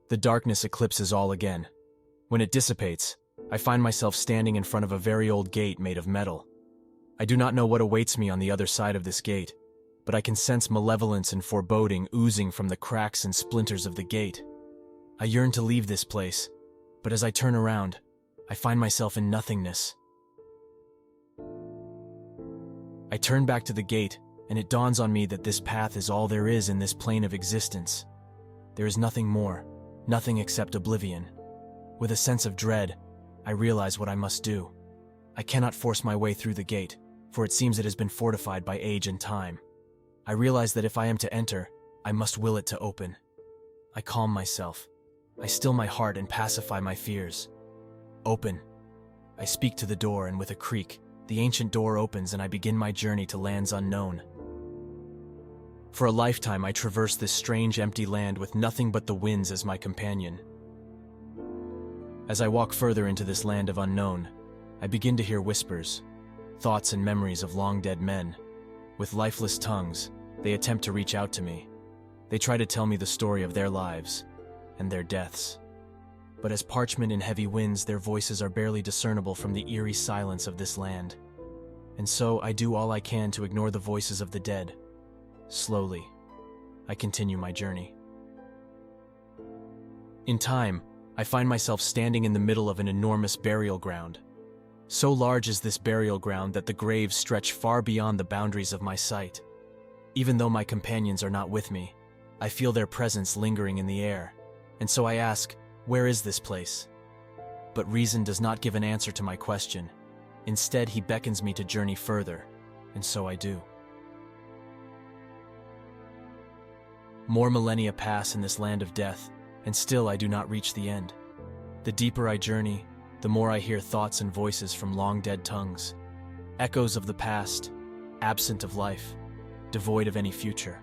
The darkness eclipses all again. When it dissipates, I find myself standing in front of a very old gate made of metal. I do not know what awaits me on the other side of this gate, but I can sense malevolence and foreboding oozing from the cracks and splinters of the gate. I yearn to leave this place, but as I turn around, I find myself in nothingness. I turn back to the gate, and it dawns on me that this path is all there is in this plane of existence. There is nothing more, nothing except oblivion. With a sense of dread, I realize what I must do. I cannot force my way through the gate, for it seems it has been fortified by age and time. I realize that if I am to enter, I must will it to open. I calm myself. I still my heart and pacify my fears. Open. I speak to the door, and with a creak, the ancient door opens and I begin my journey to lands unknown. For a lifetime I traverse this strange empty land with nothing but the winds as my companion. As I walk further into this land of unknown, I begin to hear whispers, thoughts and memories of long-dead men. With lifeless tongues, they attempt to reach out to me. They try to tell me the story of their lives and their deaths. But as parchment in heavy winds, their voices are barely discernible from the eerie silence of this land. And so I do all I can to ignore the voices of the dead. Slowly, I continue my journey. In time, I find myself standing in the middle of an enormous burial ground. So large is this burial ground that the graves stretch far beyond the boundaries of my sight. Even though my companions are not with me, I feel their presence lingering in the air, and so I ask, where is this place? But reason does not give an answer to my question. Instead, he beckons me to journey further, and so I do. More millennia pass in this land of death, and still I do not reach the end. The deeper I journey, the more I hear thoughts and voices from long-dead tongues. Echoes of the past, absent of life, devoid of any future.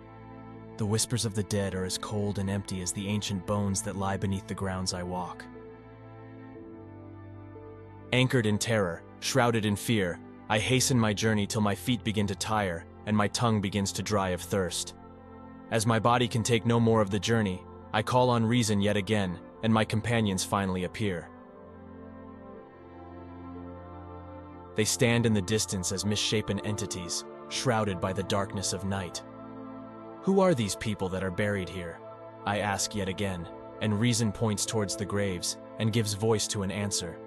The whispers of the dead are as cold and empty as the ancient bones that lie beneath the grounds I walk. Anchored in terror, shrouded in fear, I hasten my journey till my feet begin to tire and my tongue begins to dry of thirst. As my body can take no more of the journey, I call on reason yet again, and my companions finally appear. They stand in the distance as misshapen entities, shrouded by the darkness of night. Who are these people that are buried here? I ask yet again, and reason points towards the graves and gives voice to an answer.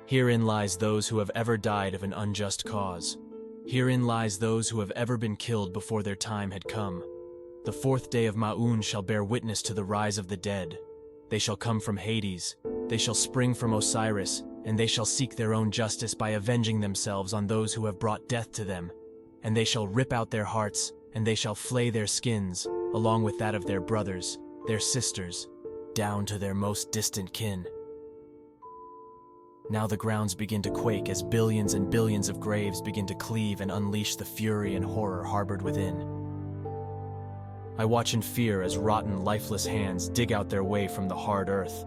Herein lies those who have ever died of an unjust cause. Herein lies those who have ever been killed before their time had come. The fourth day of Ma'un shall bear witness to the rise of the dead. They shall come from Hades, they shall spring from Osiris, and they shall seek their own justice by avenging themselves on those who have brought death to them. And they shall rip out their hearts, and they shall flay their skins, along with that of their brothers, their sisters, down to their most distant kin. Now the grounds begin to quake as billions and billions of graves begin to cleave and unleash the fury and horror harbored within. I watch in fear as rotten, lifeless hands dig out their way from the hard earth.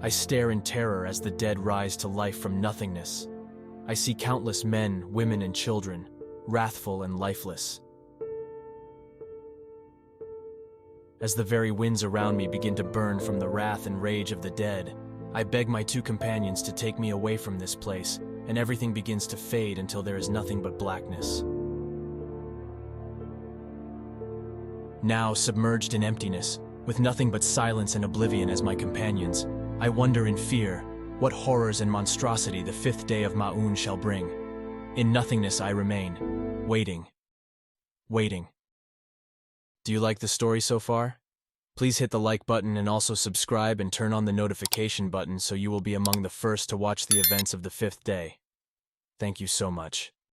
I stare in terror as the dead rise to life from nothingness. I see countless men, women, and children, wrathful and lifeless. As the very winds around me begin to burn from the wrath and rage of the dead, I beg my two companions to take me away from this place, and everything begins to fade until there is nothing but blackness. Now, submerged in emptiness, with nothing but silence and oblivion as my companions, I wonder in fear what horrors and monstrosity the fifth day of Ma'un shall bring. In nothingness I remain, waiting. Do you like the story so far? Please hit the like button and also subscribe and turn on the notification button so you will be among the first to watch the events of the fifth day. Thank you so much.